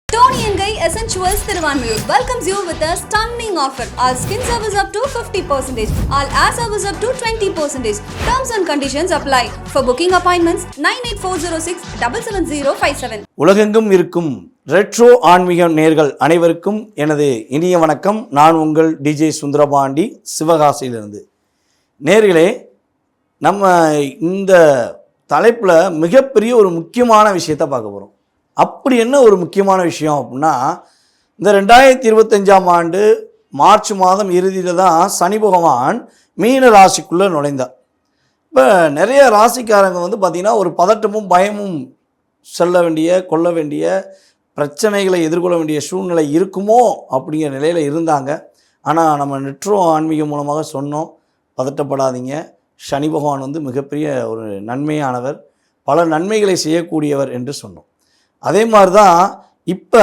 Tony and Guy Essentials Thiruvanmiyur welcomes you with a stunning offer. All skin service up to 50%, all air service up to 20%. Terms and conditions apply. For booking appointments, 9840677057. உலகெங்கும் இருக்கும் retro ஆன்மீக நேர்கள் அனைவருக்கும் எனது இனிய வணக்கம். நான் உங்கள் டிஜே சுந்தரபாண்டி சிவகாசியிலிருந்து. நேர்களே, நம்ம இந்த தலைப்பில் மிகப்பெரிய ஒரு முக்கியமான விஷயத்தை பார்க்க போகிறோம். அப்படி என்ன ஒரு முக்கியமான விஷயம் அப்படின்னா, இந்த 2025ஆம் ஆண்டு மார்ச் மாதம் இறுதியில் தான் சனி பகவான் மீன ராசிக்குள்ளே நுழைந்தார். இப்போ நிறைய ராசிக்காரங்க பார்த்திங்கன்னா ஒரு பதட்டமும் பயமும் கொள்ள வேண்டிய பிரச்சனைகளை எதிர்கொள்ள வேண்டிய சூழ்நிலை இருக்குமோ அப்படிங்கிற நிலையில் இருந்தாங்க. ஆனால் நம்ம நெட்ரோ ஆன்மீகம் மூலமாக சொன்னோம், பதட்டப்படாதீங்க. சனி பகவான் மிகப்பெரிய ஒரு நன்மையானவர், பல நன்மைகளை செய்யக்கூடியவர் என்று சொன்னோம். அதே மாதிரி தான் இப்போ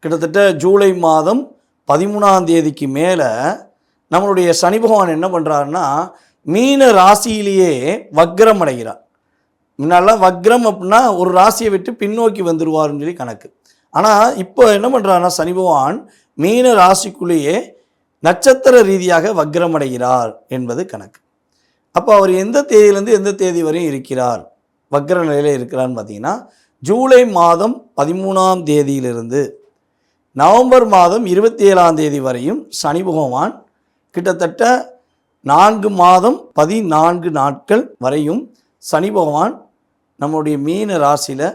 கிட்டத்தட்ட ஜூலை மாதம் 13ஆம் தேதிக்கு மேலே நம்மளுடைய சனி பகவான் என்ன பண்ணுறாருன்னா, மீன ராசியிலேயே வக்ரம் அடைகிறார். முன்னாலாம் வக்ரம் அப்படின்னா ஒரு ராசியை விட்டு பின்னோக்கி வந்துடுவார்னு சொல்லி கணக்கு. ஆனால் இப்போ என்ன பண்ணுறாருன்னா, சனி பகவான் மீன ராசிக்குள்ளேயே நட்சத்திர ரீதியாக வக்ரம் அடைகிறார் என்பது கணக்கு. அப்போ அவர் எந்த தேதியிலேருந்து எந்த தேதி வரையும் இருக்கிறார், வக்ர நிலையில் இருக்கிறான்னு பார்த்தீங்கன்னா, ஜூலை மாதம் 13ஆம் தேதியிலிருந்து நவம்பர் மாதம் 27ஆம் தேதி வரையும் சனி பகவான் கிட்டத்தட்ட 4 மாதம் 14 நாட்கள் வரையும் சனி பகவான் நம்முடைய மீன ராசியில்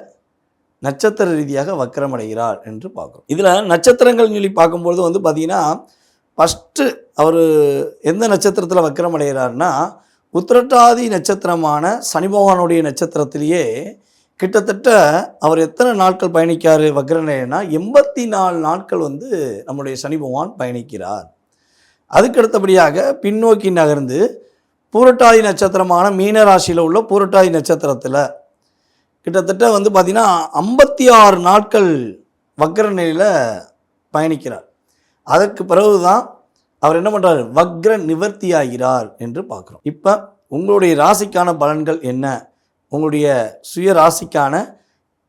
நட்சத்திர ரீதியாக வக்ரமடைகிறார் என்று பார்க்குறோம். இதில் நட்சத்திரங்கள் சொல்லி பார்க்கும்பொழுது பார்த்திங்கன்னா, ஃபஸ்ட்டு அவர் எந்த நட்சத்திரத்தில் வக்ரமடைகிறார்னா, உத்திரட்டாதி நட்சத்திரமான சனி பகவானுடைய நட்சத்திரத்திலேயே கிட்டத்தட்ட அவர் எத்தனை நாட்கள் பயணிக்கார் வக்ரநிலைனா, 84 நாட்கள் நம்முடைய சனி பகவான் பயணிக்கிறார். அதுக்கடுத்தபடியாக பின்னோக்கி நகர்ந்து பூரட்டாதி நட்சத்திரமான மீனராசியில் உள்ள பூரட்டாதி நட்சத்திரத்தில் கிட்டத்தட்ட பார்த்திங்கன்னா 56 நாட்கள் வக்ரநிலையில் பயணிக்கிறார். அதற்கு பிறகு தான் அவர் என்ன பண்ணுறார், வக்ர நிவர்த்தி ஆகிறார் என்று பார்க்குறோம். இப்போ உங்களுடைய ராசிக்கான பலன்கள் என்ன, உங்களுடைய சுய ராசிக்கான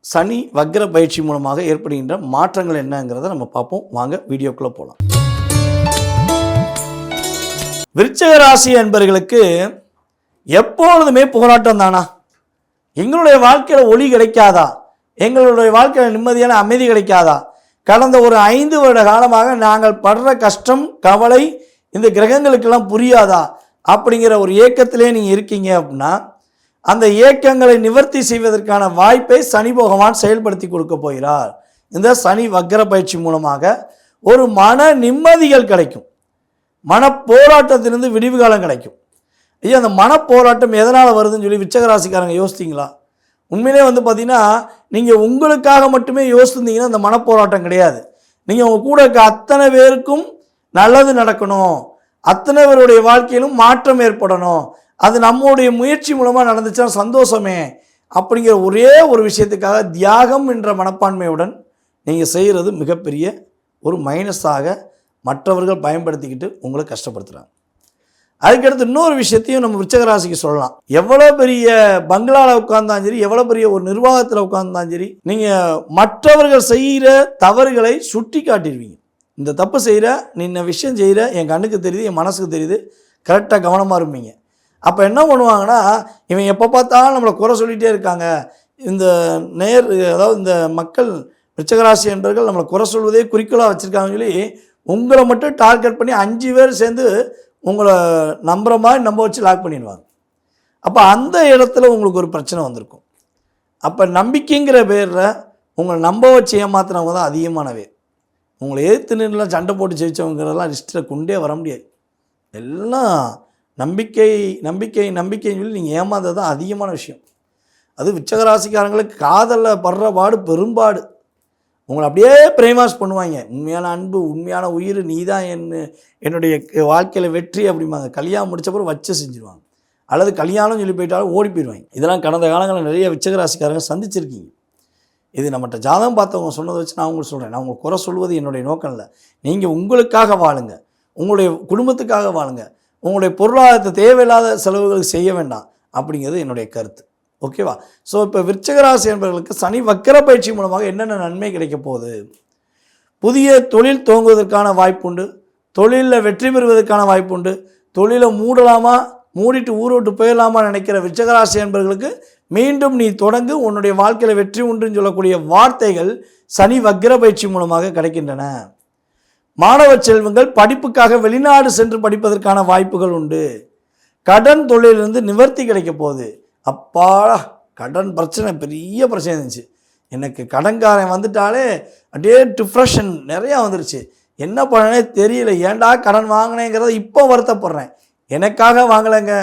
சனி வக்ர பயிற்சி மூலமாக ஏற்படுகின்ற மாற்றங்கள் என்னங்கிறத நம்ம பார்ப்போம். வாங்க வீடியோக்குள்ளே போகலாம். விருச்சிக ராசி என்பவர்களுக்கு எப்பொழுதுமே போராட்டம் தானா? எங்களுடைய வாழ்க்கையில் ஒளி கிடைக்காதா? எங்களுடைய வாழ்க்கையில் நிம்மதியான அமைதி கிடைக்காதா? கடந்த ஒரு 5 வருட காலமாக நாங்கள் படுற கஷ்டம் கவலை இந்த கிரகங்களுக்கெல்லாம் புரியாதா அப்படிங்கிற ஒரு ஏக்கத்திலே நீங்கள் இருக்கீங்க அப்படின்னா, அந்த ஏக்கங்களை நிவர்த்தி செய்வதற்கான வாய்ப்பை சனி பகவான் செயல்படுத்தி கொடுக்க போகிறார். இந்த சனி வக்ர பயிற்சி மூலமாக ஒரு மன நிம்மதிகள் கிடைக்கும், மன போராட்டத்திலிருந்து விடிவு காலம் கிடைக்கும். ஐயா, அந்த மன போராட்டம் எதனால் வருதுன்னு சொல்லி விருச்சிக ராசிக்காரங்க யோசித்தீங்களா? உண்மையிலே பார்த்திங்கன்னா, நீங்கள் உங்களுக்காக மட்டுமே யோசிச்சிருந்தீங்கன்னா அந்த மனப்போராட்டம் கிடையாது. நீங்கள் உங்கள் கூட இருக்க அத்தனை பேருக்கும் நல்லது நடக்கணும், அத்தனை பேருடைய வாழ்க்கையிலும் மாற்றம் ஏற்படணும், அது நம்முடைய முயற்சி மூலமாக நடந்துச்சுன்னா சந்தோஷமே அப்படிங்கிற ஒரே ஒரு விஷயத்துக்காக தியாகம் என்ற மனப்பான்மையுடன் நீங்கள் செய்கிறது மிகப்பெரிய ஒரு மைனஸாக மற்றவர்கள் பயன்படுத்திக்கிட்டு உங்களை கஷ்டப்படுத்துகிறாங்க. அதுக்கடுத்து இன்னொரு விஷயத்தையும் நம்ம விருச்சிக ராசிக்கு சொல்லலாம். எவ்வளோ பெரிய பங்களாவில் உட்கார்ந்தாலும் சரி, எவ்வளோ பெரிய ஒரு நிர்வாகத்தில் உட்கார்ந்தாலும் சரி, நீங்கள் மற்றவர்கள் செய்கிற தவறுகளை சுட்டி காட்டிடுவீங்க. இந்த தப்பு செய்கிற, நீ இந்த விஷயம் செய்கிற, என் கண்ணுக்கு தெரியுது, என் மனசுக்கு தெரியுது, கரெக்டாக கவனமாக இருப்பீங்க. அப்போ என்ன பண்ணுவாங்கன்னா, இவன் எப்போ பார்த்தாலும் நம்மளை குறை சொல்லிகிட்டே இருக்காங்க, இந்த அதாவது இந்த மக்கள் விருச்சிக ராசி என்பவர்கள் நம்மளை குறை சொல்வதே குறிக்கோளாக வச்சுருக்காங்கன்னு சொல்லி உங்களை மட்டும் டார்கெட் பண்ணி 5 பேர் சேர்ந்து உங்களை நம்புகிற மாதிரி நம்ப வச்சு லாக் பண்ணிடுவாங்க. அப்போ அந்த இடத்துல உங்களுக்கு ஒரு பிரச்சனை வந்திருக்கும். அப்போ நம்பிக்கைங்கிற பேரில் உங்களை நம்ப வச்சு ஏமாத்துறவங்க தான் அதிகமான பேர். உங்களை எதிர்த்து நின்றுலாம் சண்டை போட்டு ஜெயிச்சவங்கிறதெல்லாம் லிஸ்ட்டில் கொண்டே வர முடியாது. எல்லாம் நம்பிக்கைன்னு சொல்லி நீங்கள் ஏமாந்தது தான் அதிகமான விஷயம். அது விருச்சிக ராசிக்காரங்களுக்கு காதலில் படுற பாடு பெரும்பாடு. உங்களை அப்படியே பிரேமாஸ் பண்ணுவாங்க. உண்மையான அன்பு, உண்மையான உயிர், நீ தான் என்னுடைய வாழ்க்கையில் வெற்றி அப்படிம்பாங்க. கல்யாணம் முடிச்சப்பறம் வச்சு செஞ்சுருவாங்க, அல்லது கல்யாணம் சொல்லி போயிட்டாலும் ஓடி போயிடுவாங்க. இதெல்லாம் கடந்த காலங்களில் நிறைய விருச்சிக ராசிக்காரங்க சந்திச்சிருக்கீங்க. இது நம்மகிட்ட ஜாதகம் பார்த்தவங்க சொன்னதை வச்சு நான் உங்களுக்கு சொல்கிறேன். நான் உங்களுக்கு குறை சொல்வது என்னுடைய நோக்கம் இல்லை. நீங்கள் உங்களுக்காக வாழுங்க, உங்களுடைய குடும்பத்துக்காக வாழுங்க, உங்களுடைய பொருளாதாரத்தை தேவையில்லாத செலவுகள் செய்ய வேண்டாம் அப்படிங்கிறது என்னுடைய கருத்து. ஓகேவா? ஸோ இப்போ விருச்சிக ராசி என்பவர்களுக்கு சனி வக்கர பயிற்சி மூலமாக என்னென்ன நன்மை கிடைக்க போகுது? புதிய தொழில் துவங்குவதற்கான வாய்ப்புண்டு, தொழிலில் வெற்றி பெறுவதற்கான வாய்ப்புண்டு, தொழிலை மூடலாமா மூடிட்டு ஊரை விட்டு போயிடலாமா நினைக்கிற விருச்சிக ராசி என்பவர்களுக்கு மீண்டும் நீ தொடங்கு, உன்னுடைய வாழ்க்கையில் வெற்றி உண்டுன்னு சொல்லக்கூடிய வார்த்தைகள் சனி வக்கர பயிற்சி மூலமாக கிடைக்கின்றன. மாணவ செல்வங்கள் படிப்புக்காக வெளிநாடு சென்று படிப்பதற்கான வாய்ப்புகள் உண்டு. கடன் தொழிலிருந்து நிவர்த்தி கிடைக்க போகுது. அப்பாடா, கடன் பிரச்சனை பெரிய பிரச்சனை இருந்துச்சு, எனக்கு கடன்காரன் வந்துட்டாலே அப்படியே டிப்ரெஷன் நிறையா வந்துருச்சு, என்ன பண்ணனே தெரியல, ஏன்டா கடன் வாங்கினேங்கிறத இப்போ வருத்தப்படுறேன். எனக்காக வாங்கலைங்க,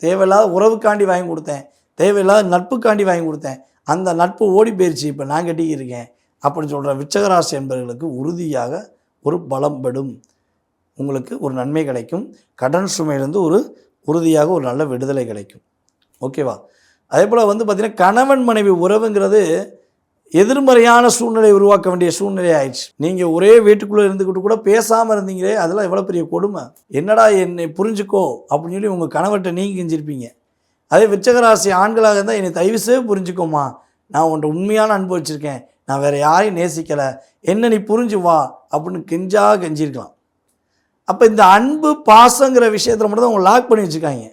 தேவையில்லாத உறவுக்காண்டி வாங்கி கொடுத்தேன், தேவையில்லாத நட்புக்காண்டி வாங்கி கொடுத்தேன், அந்த நட்பு ஓடி போயிடுச்சு, இப்போ நான் கட்டிக்கிருக்கேன் அப்படின்னு சொல்கிற விருச்சிக ராசி என்பவர்களுக்கு உறுதியாக ஒரு பலம் படும், உங்களுக்கு ஒரு நன்மை கிடைக்கும். கடன் சுமையிலிருந்து உறுதியாக ஒரு நல்ல விடுதலை கிடைக்கும். ஓகேவா? அதே போல் பார்த்திங்கன்னா கணவன் மனைவி உறவுங்கிறது எதிர்மறையான சூழ்நிலை உருவாக்க வேண்டிய சூழ்நிலை ஆயிடுச்சு. நீங்கள் ஒரே வீட்டுக்குள்ளே இருந்துக்கிட்டு கூட பேசாமல் இருந்தீங்களே, அதெல்லாம் எவ்வளோ பெரிய கொடுமை. என்னடா என்னை புரிஞ்சுக்கோ அப்படின்னு சொல்லி உங்கள் கணவர்கிட்ட நீங்கள் கெஞ்சிருப்பீங்க. அதே விருச்சிக ராசி ஆண்களாக இருந்தால் என்னை தயவுசே புரிஞ்சுக்கோமா, நான் உன்ட்ட உண்மையான அன்பு வச்சுருக்கேன், நான் வேறு யாரையும் நேசிக்கலை, என்ன நீ புரிஞ்சு வா அப்படின்னு கெஞ்சிருக்கலாம். அப்போ இந்த அன்பு பாசங்கிற விஷயத்தில் மட்டும் தான் உங்களை லாக் பண்ணி வச்சுருக்காங்க.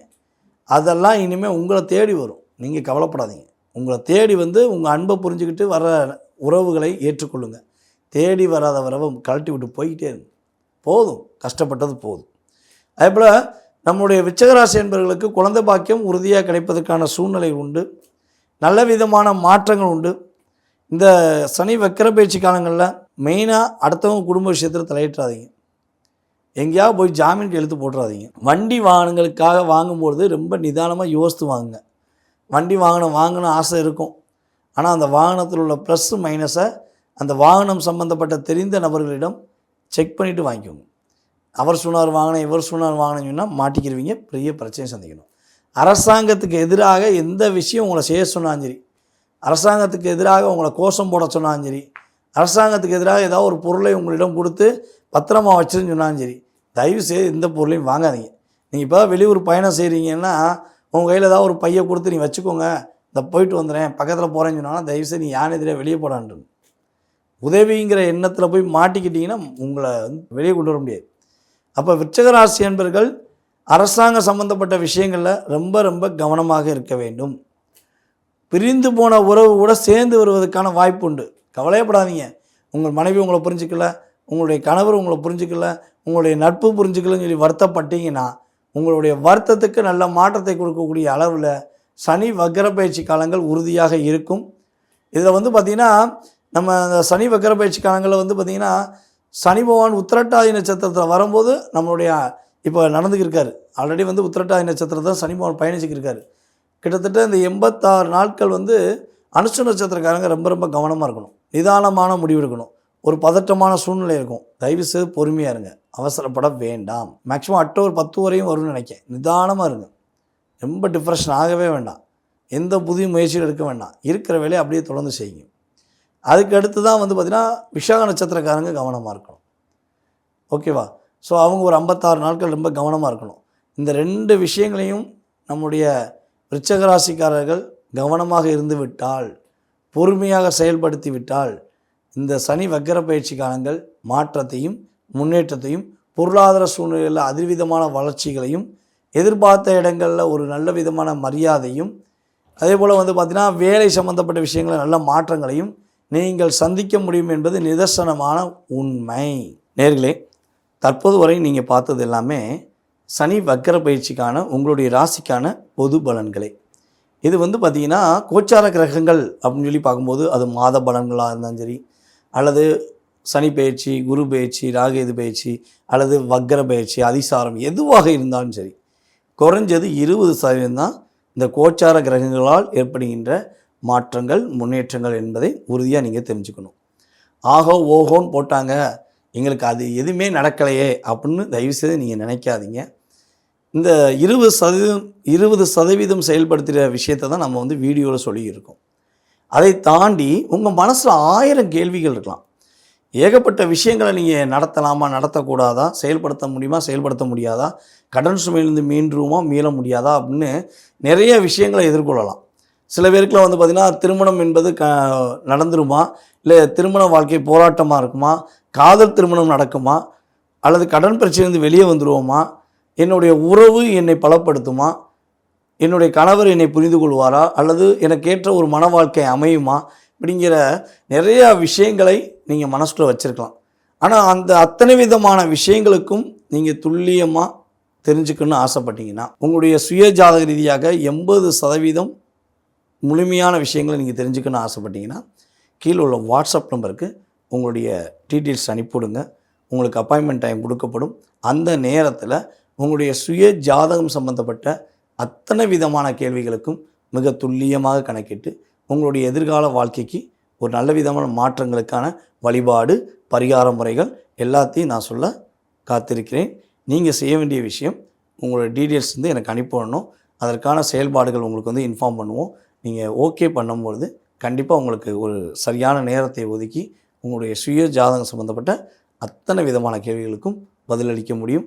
அதெல்லாம் இனிமேல் உங்களை தேடி வரும், நீங்கள் கவலைப்படாதீங்க. உங்களை தேடி உங்கள் அன்பை புரிஞ்சுக்கிட்டு வர உறவுகளை ஏற்றுக்கொள்ளுங்கள். தேடி வராத உறவை கழட்டி விட்டு போய்கிட்டே இருங்க, போதும், கஷ்டப்பட்டது போதும். அதே போல் நம்முடைய விருச்சிக ராசி என்பவர்களுக்கு குழந்தை பாக்கியம் உறுதியாக கிடைப்பதற்கான சூழ்நிலை உண்டு, நல்ல விதமான மாற்றங்கள் உண்டு. இந்த சனி வக்கர பயிற்சி காலங்களில் மெயினாக அடுத்தவங்க குடும்ப விஷயத்தில் தலையிட்டாதீங்க, எங்கேயாவது போய் ஜாமீனுக்கு எழுத்து போட்டுறாதீங்க. வண்டி வாகனங்களுக்காக வாங்கும்போது ரொம்ப நிதானமாக யோசித்து வாங்குங்க. வண்டி வாங்கணும் ஆசை இருக்கும், ஆனால் அந்த வாகனத்தில் உள்ள ப்ளஸ்ஸு மைனஸை அந்த வாகனம் சம்மந்தப்பட்ட தெரிந்த நபர்களிடம் செக் பண்ணிவிட்டு வாங்கிக்கோங்க. அவர் சொன்னார் வாங்கினேன், இவர் சொன்னார் வாங்கினேன்னு சொன்னால் மாட்டிக்கிடுவீங்க, பெரிய பிரச்சனையை சந்திக்கணும். அரசாங்கத்துக்கு எதிராக எந்த விஷயம் உங்களை செய்ய சொன்னாலும் சரி, அரசாங்கத்துக்கு எதிராக உங்களை கோஷம் போட சொன்னாலும் சரி, அரசாங்கத்துக்கு எதிராக ஏதாவது ஒரு பொருளை உங்களிடம் கொடுத்து பத்திரமா வச்சுருன்னு சொன்னாலும் சரி, தயவு செய்து எந்த பொருளையும் வாங்காதீங்க. நீங்கள் இப்போ வெளியூர் பயணம் செய்கிறீங்கன்னா உங்கள் கையில் ஏதாவது ஒரு பையை கொடுத்து நீ வச்சுக்கோங்க, இந்த போயிட்டு வந்துடுறேன் பக்கத்தில் போகிறேன்னு சொன்னாலும் தயவுசெய்து நீ யானை எதிராக வெளியே போடான்னு. உதவிங்கிற எண்ணத்தில் போய் மாட்டிக்கிட்டிங்கன்னா உங்களை வெளியே கொண்டு வர முடியாது. அப்போ விருச்சிக ராசி என்பர்கள் அரசாங்க சம்பந்தப்பட்ட விஷயங்களில் ரொம்ப ரொம்ப கவனமாக இருக்க வேண்டும். பிரிந்து போன உறவு கூட சேர்ந்து வருவதற்கான வாய்ப்பு உண்டு, கவலையப்படாதீங்க. உங்கள் மனைவி உங்களை புரிஞ்சிக்கல, உங்களுடைய கணவர் உங்களை புரிஞ்சிக்கல, உங்களுடைய நட்பு புரிஞ்சிக்கலன்னு சொல்லி வருத்தப்பட்டீங்கன்னா உங்களுடைய வருத்தத்துக்கு நல்ல மாற்றத்தை கொடுக்கக்கூடிய அளவில் சனி வக்கர பயிற்சி காலங்கள் உறுதியாக இருக்கும். இதில் பார்த்திங்கன்னா நம்ம அந்த சனி வக்கர பயிற்சி காலங்களில் பார்த்திங்கன்னா சனி பகவான் உத்திரட்டாதி நட்சத்திரத்தில் வரும்போது நம்மளுடைய இப்போ நடந்துக்கிருக்காரு. ஆல்ரெடி உத்திரட்டாதி நட்சத்திரத்தில் சனி பகவான் பயணிச்சுக்கிருக்காரு. கிட்டத்தட்ட இந்த 86 நாட்கள் அனுஷ நட்சத்திரக்காரங்க ரொம்ப ரொம்ப கவனமாக இருக்கணும், நிதானமான முடிவெடுக்கணும். ஒரு பதட்டமான சூழ்நிலை இருக்கும், தயவுசெய்து பொறுமையாக இருங்க, அவசரப்பட வேண்டாம். மேக்ஸிமம் அக்டோபர் 10 வரையும் வரும்னு நினைக்கிறேன். நிதானமாக இருங்க, ரொம்ப டிப்ரெஷன் ஆகவே வேண்டாம், எந்த புதிய முயற்சிகள் எடுக்க வேண்டாம், இருக்கிற வேலையை அப்படியே தொடர்ந்து செய்யுங்க. அதுக்கு அடுத்து தான் பார்த்திங்கன்னா விசாக நட்சத்திரக்காரங்க கவனமாக இருக்கணும். ஓகேவா? ஸோ அவங்க ஒரு 56 நாட்கள் ரொம்ப கவனமாக இருக்கணும். இந்த 2 விஷயங்களையும் நம்முடைய விருச்சிக ராசிக்காரர்கள் கவனமாக இருந்து விட்டால், பொறுமையாக செயல்படுத்தி விட்டால், இந்த சனி வக்கர பயிற்சி காலங்கள் மாற்றத்தையும் முன்னேற்றத்தையும் பொருளாதார சூழ்நிலையில் அதிர்விதமான வளர்ச்சிகளையும் எதிர்பார்த்த இடங்களில் ஒரு நல்ல விதமான மரியாதையும் அதே போல் பார்த்திங்கன்னா வேலை சம்பந்தப்பட்ட விஷயங்களில் நல்ல மாற்றங்களையும் நீங்கள் சந்திக்க முடியும் என்பது நிதர்சனமான உண்மை. நேர்களே, தற்போது வரை நீங்கள் பார்த்தது எல்லாமே சனி வக்கர பயிற்சிக்கான உங்களுடைய ராசிக்கான பொது பலன்களே. இது பார்த்திங்கன்னா கோச்சார கிரகங்கள் அப்படின்னு சொல்லி பார்க்கும்போது அது மாத பலன்களாக இருந்தாலும் சரி, அல்லது சனி பயிற்சி, குரு பயிற்சி, ராகேது பயிற்சி, அல்லது வக்கர பயிற்சி, அதிசாரம் எதுவாக இருந்தாலும் சரி, குறைஞ்சது 20% தான் இந்த கோச்சார கிரகங்களால் ஏற்படுகின்ற மாற்றங்கள் முன்னேற்றங்கள் என்பதை உறுதியாக நீங்கள் தெரிஞ்சுக்கணும். ஆகோ ஓஹோன்னு போட்டாங்க, எங்களுக்கு அது எதுவுமே நடக்கலையே அப்படின்னு தயவுசெய்து நீங்கள் நினைக்காதீங்க. இந்த 20% செயல்படுத்துகிற விஷயத்தை தான் நம்ம வீடியோவில் சொல்லியிருக்கோம். அதை தாண்டி உங்கள் மனசில் 1000 கேள்விகள் இருக்கலாம். ஏகப்பட்ட விஷயங்களை நீங்கள் நடத்தலாமா, நடத்தக்கூடாதா, செயல்படுத்த முடியுமா, செயல்படுத்த முடியாதா, கடன் சுமையிலிருந்து மீண்டுருமா, மீள முடியாதா அப்படின்னு நிறைய விஷயங்களை எதிர்கொள்ளலாம். சில பேருக்குலாம் வந்து பார்த்திங்கன்னா திருமணம் என்பது நடந்துருமா, இல்லை திருமண வாழ்க்கை போராட்டமாக இருக்குமா, காதல் திருமணம் நடக்குமா, அல்லது கடன் பிரச்சனையிலேருந்து வெளியே வந்துடுவோமா, என்னுடைய உறவு என்னை பலப்படுத்துமா, என்னுடைய கணவர் என்னை புரிந்து கொள்வாரா, அல்லது எனக்கு ஏற்ற ஒரு மன வாழ்க்கை அமையுமா, இப்படிங்கிற நிறையா விஷயங்களை நீங்கள் மனசுக்குள்ளே வச்சுருக்கலாம். ஆனால் அந்த அத்தனை விதமான விஷயங்களுக்கும் நீங்கள் துல்லியமாக தெரிஞ்சுக்கணும்னு ஆசைப்பட்டீங்கன்னா, உங்களுடைய சுய ஜாதக ரீதியாக 80% முழுமையான விஷயங்களை நீங்கள் தெரிஞ்சுக்கணும்னு ஆசைப்பட்டீங்கன்னா, கீழே உள்ள வாட்ஸ்அப் நம்பருக்கு உங்களுடைய டீட்டெயில்ஸ் அனுப்பிவிடுங்க. உங்களுக்கு அப்பாயின்மெண்ட் டைம் கொடுக்கப்படும். அந்த நேரத்தில் உங்களுடைய சுய ஜாதகம் சம்பந்தப்பட்ட அத்தனை விதமான கேள்விகளுக்கும் மிக துல்லியமாக கணக்கிட்டு உங்களுடைய எதிர்கால வாழ்க்கைக்கு ஒரு நல்ல விதமான மாற்றங்களுக்கான வழிபாடு, பரிகார முறைகள் எல்லாத்தையும் நான் சொல்ல காத்திருக்கிறேன். நீங்கள் செய்ய வேண்டிய விஷயம், உங்களோட டீட்டெயில்ஸ் வந்து எனக்கு அனுப்பிடணும். அதற்கான செயல்பாடுகள் உங்களுக்கு வந்து இன்ஃபார்ம் பண்ணுவோம். நீங்கள் ஓகே பண்ணும்பொழுது கண்டிப்பாக உங்களுக்கு ஒரு சரியான நேரத்தை ஒதுக்கி உங்களுடைய சுய ஜாதகம் சம்மந்தப்பட்ட அத்தனை விதமான கேள்விகளுக்கும் பதிலளிக்க முடியும்.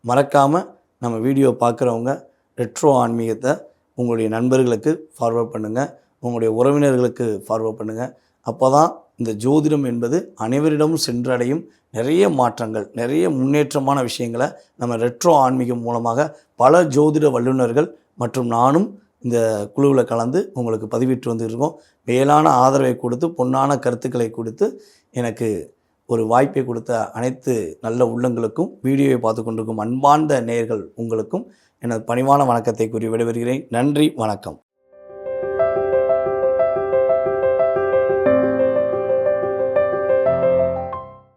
மறக்காமல் நம்ம வீடியோ பார்க்குறவங்க ரெட்ரோ ஆன்மீகத்தை உங்களுடைய நண்பர்களுக்கு ஃபார்வர்ட் பண்ணுங்கள், உங்களுடைய உறவினர்களுக்கு ஃபார்வர்ட் பண்ணுங்கள். அப்போ தான் இந்த ஜோதிடம் என்பது அனைவரிடமும் சென்றடையும். நிறைய மாற்றங்கள், நிறைய முன்னேற்றமான விஷயங்களை நம்ம ரெட்ரோ ஆன்மீகம் மூலமாக பல ஜோதிட வல்லுநர்கள் மற்றும் நானும் இந்த குழுவில் கலந்து உங்களுக்கு பதிவிட்டு வந்துருக்கோம். மேலான ஆதரவை கொடுத்து, பொன்னான கருத்துக்களை கொடுத்து, எனக்கு ஒரு வாய்ப்பை கொடுத்த அனைத்து நல்ல உள்ளங்களுக்கும், வீடியோவை பார்த்து கொண்டிருக்கும் அன்பார்ந்த நேயர்கள் உங்களுக்கும் எனது பணிவான வணக்கத்தை கூறி விடைபெறுகிறேன். நன்றி, வணக்கம்.